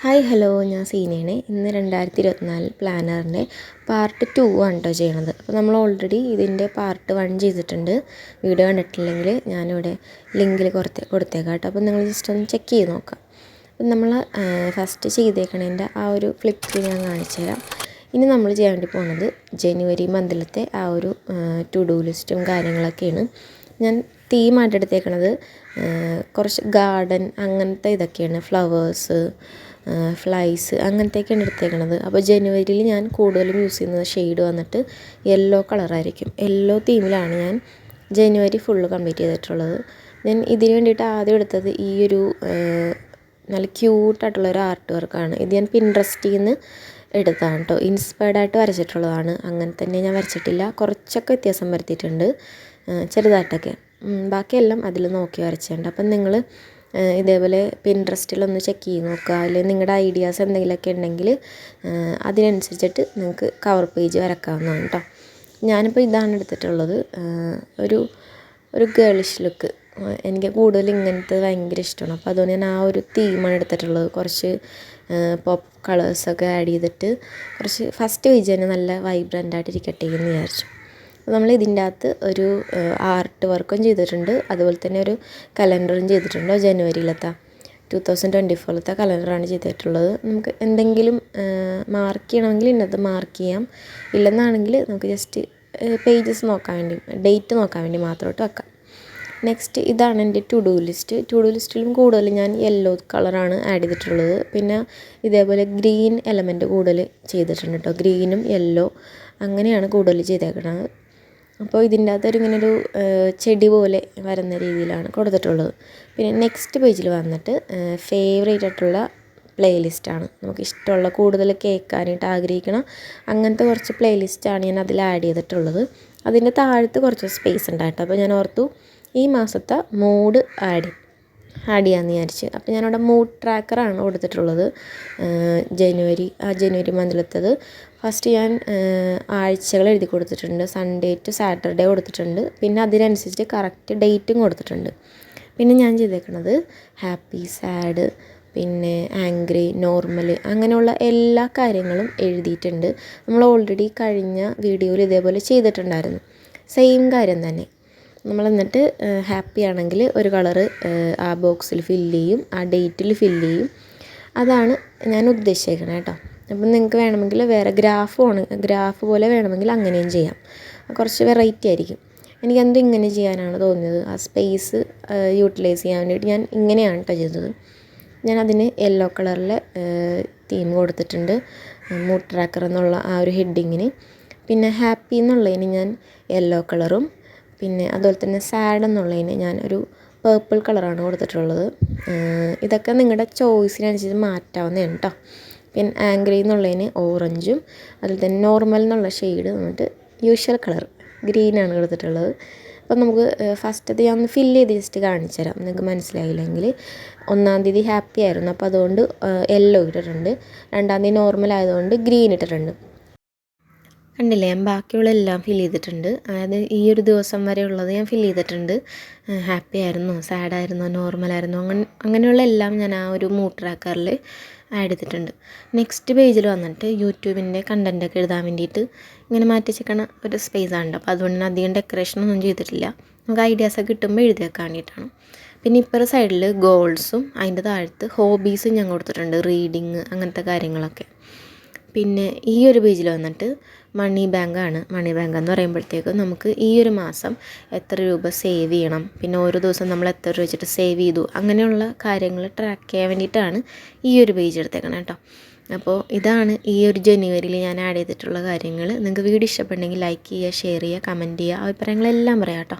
Hi hello, ഞാൻ സീനയാണ്. ഇന്ന് 2024 പ്ലാനറിൻ്റെ part 2 ആണ് കേട്ടോ ചെയ്യണത്. അപ്പോൾ നമ്മൾ ഓൾറെഡി ഇതിൻ്റെ പാർട്ട് 1 ചെയ്തിട്ടുണ്ട്. വീഡിയോ കണ്ടിട്ടില്ലെങ്കിൽ ഞാനിവിടെ ലിങ്കിൽ കൊടുത്തേക്കാം കേട്ടോ. അപ്പോൾ നിങ്ങൾ ജസ്റ്റ് ഒന്ന് ചെക്ക് ചെയ്ത് നോക്കാം. അപ്പം നമ്മൾ ഫസ്റ്റ് ചെയ്തേക്കണതിൻ്റെ ആ ഒരു ഫ്ലിപ്പ് ഞാൻ കാണിച്ചു തരാം. ഇനി നമ്മൾ ചെയ്യാൻ വേണ്ടി പോകുന്നത് ജനുവരി മന്തിലത്തെ ആ ഒരു ടു ഡു ലിസ്റ്റും കാര്യങ്ങളൊക്കെയാണ്. ഞാൻ തീമായിട്ട് എടുത്തേക്കണത് കുറച്ച് ഗാർഡൻ അങ്ങനത്തെ ഇതൊക്കെയാണ്, ഫ്ലവേഴ്സ്, ഫ്ലൈസ് അങ്ങനത്തെയൊക്കെയാണ് എടുത്തേക്കണത്. അപ്പോൾ ജനുവരിയിൽ ഞാൻ കൂടുതലും യൂസ് ചെയ്യുന്നത് ഷെയ്ഡ് വന്നിട്ട് യെല്ലോ കളറായിരിക്കും. യെല്ലോ തീമിലാണ് ഞാൻ ജനുവരി ഫുള്ള് കംപ്ലീറ്റ് ചെയ്തിട്ടുള്ളത്. ഞാൻ ഇതിന് വേണ്ടിയിട്ട് ആദ്യം എടുത്തത് ഈ ഒരു നല്ല ക്യൂട്ടായിട്ടുള്ളൊരു ആർട്ട് വർക്കാണ്. ഇത് ഞാൻ പിൻട്രസ്റ്റിൽ നിന്ന് എടുത്താണ് കേട്ടോ. ഇൻസ്പയർഡായിട്ട് വരച്ചിട്ടുള്ളതാണ്. അങ്ങനെ തന്നെ ഞാൻ വരച്ചിട്ടില്ല, കുറച്ചൊക്കെ വ്യത്യാസം വരുത്തിയിട്ടുണ്ട്, ചെറുതായിട്ടൊക്കെ. ബാക്കിയെല്ലാം അതിൽ നോക്കി വരച്ചിട്ടുണ്ട്. അപ്പം നിങ്ങൾ ഇതേപോലെ പിൻട്രസ്റ്റിലൊന്ന് ചെക്ക് ചെയ്ത് നോക്കുക. അല്ലെങ്കിൽ നിങ്ങളുടെ ഐഡിയാസ് എന്തെങ്കിലുമൊക്കെ ഉണ്ടെങ്കിൽ അതിനനുസരിച്ചിട്ട് നിങ്ങൾക്ക് കവർ പേജ് വരക്കാവുന്നതാണ് കേട്ടോ. ഞാനിപ്പോൾ ഇതാണ് എടുത്തിട്ടുള്ളത്, ഒരു ഗേളിഷ് ലുക്ക്. എനിക്ക് കൂടുതൽ ഇങ്ങനത്തെ ഭയങ്കര ഇഷ്ടമാണ്. അപ്പോൾ അതുകൊണ്ട് ഞാൻ ആ ഒരു തീമാണ് എടുത്തിട്ടുള്ളത്. കുറച്ച് പോപ്പ് കളേഴ്സൊക്കെ ആഡ് ചെയ്തിട്ട് കുറച്ച് ഫസ്റ്റ് പേജ് തന്നെ നല്ല വൈബ്രൻ്റായിട്ട് ഇരിക്കട്ടെ എന്ന് വിചാരിച്ചു. നമ്മൾ ഇതിൻ്റെ അകത്ത് ഒരു ആർട്ട് വർക്കും ചെയ്തിട്ടുണ്ട്, അതുപോലെ തന്നെ ഒരു കലണ്ടറും ചെയ്തിട്ടുണ്ട്. ജനുവരിയിലത്തെ 2024 കലണ്ടറാണ് ചെയ്തിട്ടുള്ളത്. നമുക്ക് എന്തെങ്കിലും മാർക്ക് ചെയ്യണമെങ്കിൽ ഇന്നത്തെ മാർക്ക് ചെയ്യാം, ഇല്ലെന്നാണെങ്കിൽ നമുക്ക് ജസ്റ്റ് പേജസ് നോക്കാൻ വേണ്ടി, ഡേറ്റ് നോക്കാൻ വേണ്ടി മാത്രമായിട്ട് വെക്കാം. നെക്സ്റ്റ് ഇതാണ് എൻ്റെ to do list. To do ലിസ്റ്റിലും കൂടുതൽ ഞാൻ യെല്ലോ കളറാണ് ആഡ് ചെയ്തിട്ടുള്ളത്. പിന്നെ ഇതേപോലെ ഗ്രീൻ എലമെൻറ്റ് കൂടുതൽ ചെയ്തിട്ടുണ്ട് കേട്ടോ. ഗ്രീനും യെല്ലോ അങ്ങനെയാണ് കൂടുതൽ ചെയ്തേക്കുന്നത്. അപ്പോൾ ഇതിൻ്റെ അകത്തൊരു ഇങ്ങനൊരു ചെടി പോലെ വരുന്ന രീതിയിലാണ് കൊടുത്തിട്ടുള്ളത്. പിന്നെ നെക്സ്റ്റ് പേജിൽ വന്നിട്ട് ഫേവറേറ്റ് ആയിട്ടുള്ള പ്ലേലിസ്റ്റാണ്. നമുക്ക് ഇഷ്ടമുള്ള കൂടുതൽ കേൾക്കാനായിട്ട് ആഗ്രഹിക്കണം അങ്ങനത്തെ കുറച്ച് പ്ലേലിസ്റ്റാണ് ഞാൻ അതിൽ ആഡ് ചെയ്തിട്ടുള്ളത്. അതിൻ്റെ താഴത്ത് കുറച്ച് സ്പേസ് ഉണ്ടായിട്ട് അപ്പോൾ ഞാൻ ഓർത്തു ഈ മാസത്തെ മൂഡ് ആഡ് ചെയ്യാമെന്ന് വിചാരിച്ച്. അപ്പോൾ ഞാനിവിടെ മൂഡ് ട്രാക്കറാണ് കൊടുത്തിട്ടുള്ളത്. ജനുവരി മന്തിലത്തത് ഫസ്റ്റ് ഞാൻ ആഴ്ചകൾ എഴുതി കൊടുത്തിട്ടുണ്ട്. സൺഡേ ടു സാറ്റർഡേ കൊടുത്തിട്ടുണ്ട്. പിന്നെ അതിനനുസരിച്ച് കറക്റ്റ് ഡേറ്റും കൊടുത്തിട്ടുണ്ട്. പിന്നെ ഞാൻ ചെയ്തേക്കുന്നത് ഹാപ്പി, സാഡ്, പിന്നെ ആംഗ്രി, നോർമൽ അങ്ങനെയുള്ള എല്ലാ കാര്യങ്ങളും എഴുതിയിട്ടുണ്ട്. നമ്മൾ ഓൾറെഡി കഴിഞ്ഞ വീഡിയോയിൽ ഇതേപോലെ ചെയ്തിട്ടുണ്ടായിരുന്നു, സെയിം കാര്യം തന്നെ. നമ്മൾ എന്നിട്ട് ഹാപ്പി ആണെങ്കിൽ ഒരു കളറ് ആ ബോക്സിൽ ഫില്ല് ചെയ്യും, ആ ഡേറ്റിൽ ഫില്ല് ചെയ്യും. അതാണ് ഞാൻ ഉദ്ദേശിക്കുന്നത് കേട്ടോ. അപ്പം നിങ്ങൾക്ക് വേണമെങ്കിൽ വേറെ ഗ്രാഫ് പോലെ വേണമെങ്കിൽ അങ്ങനെയും ചെയ്യാം, കുറച്ച് വെറൈറ്റി ആയിരിക്കും. എനിക്കെന്തും ഇങ്ങനെ ചെയ്യാനാണ് തോന്നിയത്. ആ സ്പേസ് യൂട്ടിലൈസ് ചെയ്യാൻ വേണ്ടിയിട്ട് ഞാൻ ഇങ്ങനെയാണ് കേട്ടോ ചെയ്തത്. ഞാൻ അതിന് യെല്ലോ കളറിലെ തീം കൊടുത്തിട്ടുണ്ട്, മൂഡ് ട്രാക്കർ എന്നുള്ള ആ ഒരു ഹെഡിങ്ങിന്. പിന്നെ ഹാപ്പി എന്നുള്ളതിന് ഞാൻ യെല്ലോ കളറും, പിന്നെ അതുപോലെ തന്നെ സാഡ് എന്നുള്ളതിന് ഞാൻ ഒരു പേർപ്പിൾ കളറാണ് കൊടുത്തിട്ടുള്ളത്. ഇതൊക്കെ നിങ്ങളുടെ ചോയ്സിനനുസരിച്ച് മാറ്റാവുന്നതാണ് കേട്ടോ. പിന്നെ ആംഗ്രി എന്നുള്ളതിന് ഓറഞ്ചും, അതിൽ തന്നെ നോർമൽ എന്നുള്ള ഷെയ്ഡ് വന്നിട്ട് യൂഷ്വൽ കളർ ഗ്രീനാണ് കൊടുത്തിട്ടുള്ളത്. അപ്പം നമുക്ക് ഫസ്റ്റത്തെ ഞാൻ ഒന്ന് ഫില്ല് ചെയ്ത് ജസ്റ്റ് കാണിച്ചു തരാം, നിങ്ങൾക്ക് മനസ്സിലായില്ലെങ്കിൽ. 1-ാം തീയതി ഹാപ്പി ആയിരുന്നു, അപ്പോൾ അതുകൊണ്ട് യെല്ലോ ഇട്ടിട്ടുണ്ട്. 2-ാം തീയതി നോർമൽ ആയതുകൊണ്ട് ഗ്രീൻ ഇട്ടിട്ടുണ്ട്. കണ്ടില്ലേ, ഞാൻ ബാക്കിയുള്ള എല്ലാം ഫിൽ ചെയ്തിട്ടുണ്ട്. അതായത് ഈ ഒരു ദിവസം വരെ ഉള്ളത് ഞാൻ ഫിൽ ചെയ്തിട്ടുണ്ട്. ഹാപ്പി ആയിരുന്നോ, സാഡായിരുന്നോ, നോർമലായിരുന്നോ, അങ്ങനെയുള്ള എല്ലാം ഞാൻ ആ ഒരു മൂഡ് ട്രാക്കറിൽ ആഡ് ചെയ്തിട്ടുണ്ട്. നെക്സ്റ്റ് പേജിൽ വന്നിട്ട് യൂട്യൂബിൻ്റെ കണ്ടൻറ്റൊക്കെ എഴുതാൻ വേണ്ടിയിട്ട് ഇങ്ങനെ മാറ്റി വെച്ചിരിക്കണ ഒരു സ്പേസാണ്. അപ്പോൾ അതുകൊണ്ട് ഞാൻ അധികം ഡെക്കറേഷനൊന്നും ചെയ്തിട്ടില്ല, നമുക്ക് ഐഡിയാസൊക്കെ കിട്ടുമ്പോൾ എഴുതി വെക്കാൻ വേണ്ടിയിട്ടാണ്. പിന്നെ ഇപ്പുറത്തെ സൈഡിൽ ഗോൾസും അതിൻ്റെ താഴത്ത് ഹോബീസും ഞാൻ കൊടുത്തിട്ടുണ്ട്, റീഡിങ് അങ്ങനത്തെ കാര്യങ്ങളൊക്കെ. പിന്നെ ഈ ഒരു പേജിൽ വന്നിട്ട് മണി ബാങ്കാണ്. മണി ബാങ്ക് എന്ന് പറയുമ്പോഴത്തേക്കും നമുക്ക് ഈ ഒരു മാസം എത്ര രൂപ സേവ് ചെയ്യണം, പിന്നെ ഓരോ ദിവസം നമ്മൾ എത്ര രൂപ വെച്ചിട്ട് സേവ് ചെയ്തു, അങ്ങനെയുള്ള കാര്യങ്ങൾ ട്രാക്ക് ചെയ്യാൻ വേണ്ടിയിട്ടാണ് ഈ ഒരു പേജ് എടുത്തേക്കണം കേട്ടോ. അപ്പോൾ ഇതാണ് ഈ ഒരു ജനുവരിയിൽ ഞാൻ ആഡ് ചെയ്തിട്ടുള്ള കാര്യങ്ങൾ. നിങ്ങൾക്ക് വീഡിയോ ഇഷ്ടപ്പെട്ടെങ്കിൽ ലൈക്ക് ചെയ്യുക, ഷെയർ ചെയ്യുക, കമൻറ്റ് ചെയ്യുക, അഭിപ്രായങ്ങളെല്ലാം പറയാം കേട്ടോ.